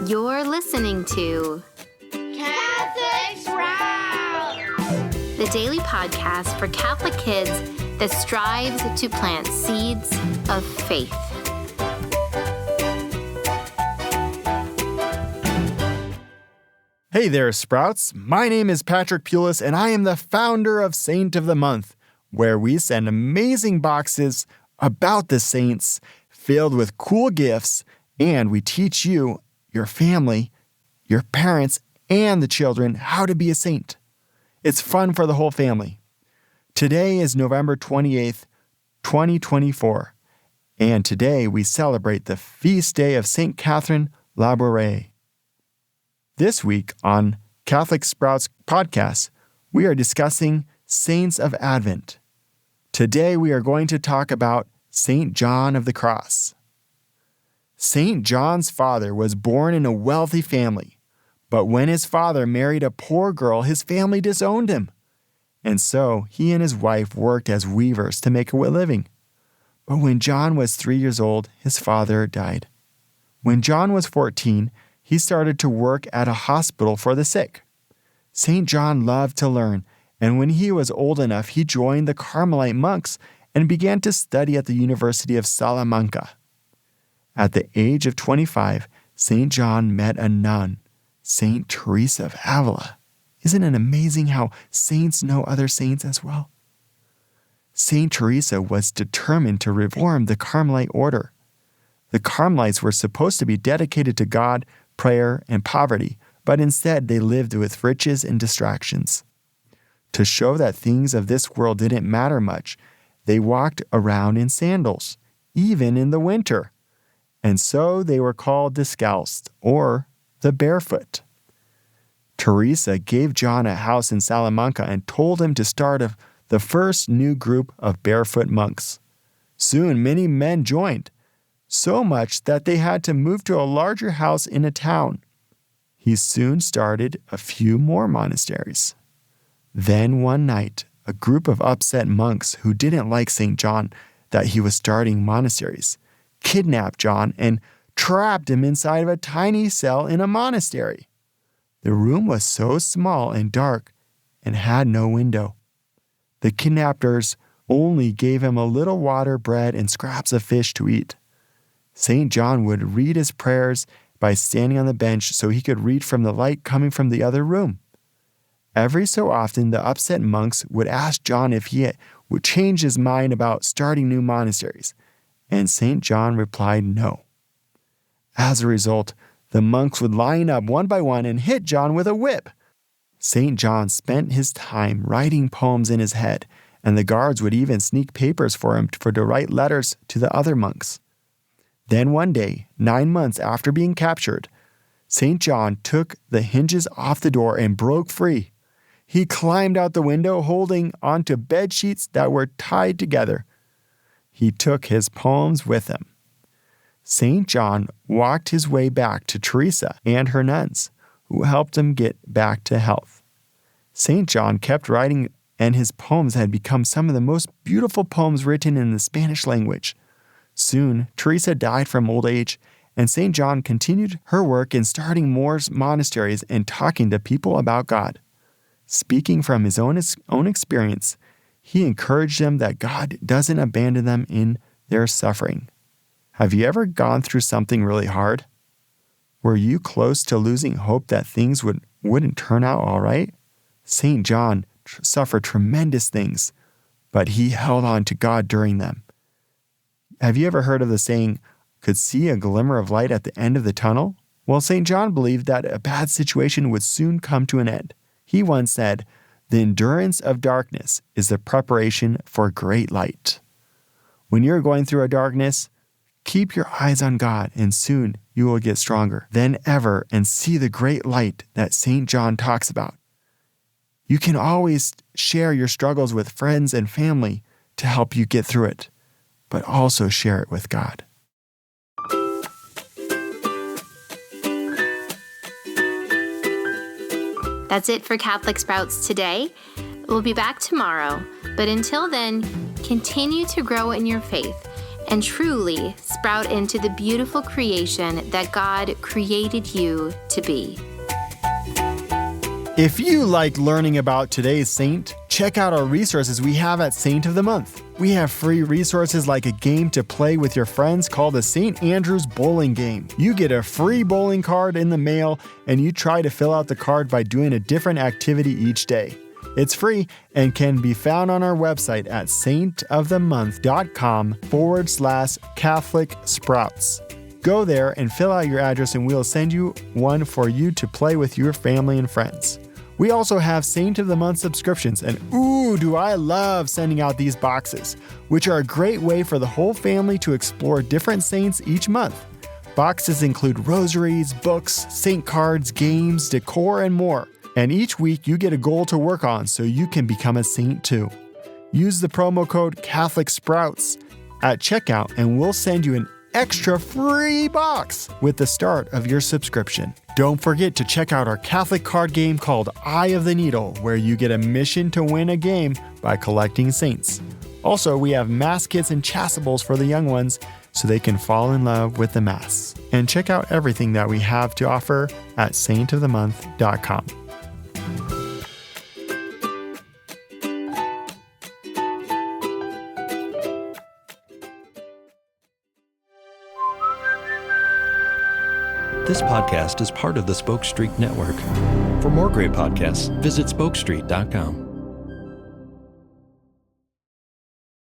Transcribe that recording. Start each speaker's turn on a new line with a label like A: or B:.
A: You're listening to
B: Catholic Sprouts,
A: the daily podcast for Catholic kids that strives to plant seeds of faith.
C: Hey there, Sprouts. My name is Patrick Pulis, and I am the founder of Saint of the Month, where we send amazing boxes about the saints filled with cool gifts, and we teach you, your family, your parents, and the children how to be a saint. It's fun for the whole family. Today is November 28th, 2024, and today we celebrate the feast day of St. Catherine Labouré. This week on Catholic Sprouts podcast, we are discussing Saints of Advent. Today we are going to talk about St. John of the Cross. St. John's father was born in a wealthy family, but when his father married a poor girl, his family disowned him. And so he and his wife worked as weavers to make a living. But when John was 3 years old, his father died. When John was 14, he started to work at a hospital for the sick. St. John loved to learn, and when he was old enough, he joined the Carmelite monks and began to study at the University of Salamanca. At the age of 25, St. John met a nun, St. Teresa of Avila. Isn't it amazing how saints know other saints as well? St. Teresa was determined to reform the Carmelite order. The Carmelites were supposed to be dedicated to God, prayer, and poverty, but instead they lived with riches and distractions. To show that things of this world didn't matter much, they walked around in sandals, even in the winter. And so they were called descalced, or the barefoot. Teresa gave John a house in Salamanca and told him to start the first new group of barefoot monks. Soon many men joined, so much that they had to move to a larger house in a town. He soon started a few more monasteries. Then one night, a group of upset monks who didn't like St. John that he was starting monasteries kidnapped John and trapped him inside of a tiny cell in a monastery. The room was so small and dark and had no window. The kidnappers only gave him a little water, bread, and scraps of fish to eat. St. John would read his prayers by standing on the bench so he could read from the light coming from the other room. Every so often, the upset monks would ask John if he would change his mind about starting new monasteries, and St. John replied no. As a result, the monks would line up one by one and hit John with a whip. St. John spent his time writing poems in his head, and the guards would even sneak papers for him to write letters to the other monks. Then one day, 9 months after being captured, St. John took the hinges off the door and broke free. He climbed out the window holding onto bed sheets that were tied together. He took his poems with him. St. John walked his way back to Teresa and her nuns, who helped him get back to health. St. John kept writing, and his poems had become some of the most beautiful poems written in the Spanish language. Soon, Teresa died from old age, and St. John continued her work in starting more monasteries and talking to people about God. Speaking from his own experience, he encouraged them that God doesn't abandon them in their suffering. Have you ever gone through something really hard? Were you close to losing hope that things wouldn't turn out all right? St. John suffered tremendous things, but he held on to God during them. Have you ever heard of the saying, could see a glimmer of light at the end of the tunnel? Well, St. John believed that a bad situation would soon come to an end. He once said, the endurance of darkness is the preparation for great light. When you're going through a darkness, keep your eyes on God, and soon you will get stronger than ever and see the great light that St. John talks about. You can always share your struggles with friends and family to help you get through it, but also share it with God.
A: That's it for Catholic Sprouts today. We'll be back tomorrow, but until then, continue to grow in your faith and truly sprout into the beautiful creation that God created you to be.
C: If you like learning about today's saint, check out our resources we have at Saint of the Month. We have free resources like a game to play with your friends called the St. Andrew's Bowling Game. You get a free bowling card in the mail, and you try to fill out the card by doing a different activity each day. It's free and can be found on our website at saintofthemonth.com/Catholic Sprouts. Go there and fill out your address, and we'll send you one for you to play with your family and friends. We also have Saint of the Month subscriptions, and ooh, do I love sending out these boxes, which are a great way for the whole family to explore different saints each month. Boxes include rosaries, books, saint cards, games, decor, and more. And each week you get a goal to work on so you can become a saint too. Use the promo code Catholic Sprouts at checkout, and we'll send you an extra free box with the start of your subscription. Don't forget to check out our Catholic card game called Eye of the Needle, where you get a mission to win a game by collecting saints. Also, we have Mass kits and chasubles for the young ones so they can fall in love with the Mass. And check out everything that we have to offer at saintofthemonth.com.
D: This podcast is part of the Spoke Street Network. For more great podcasts, visit spokestreet.com.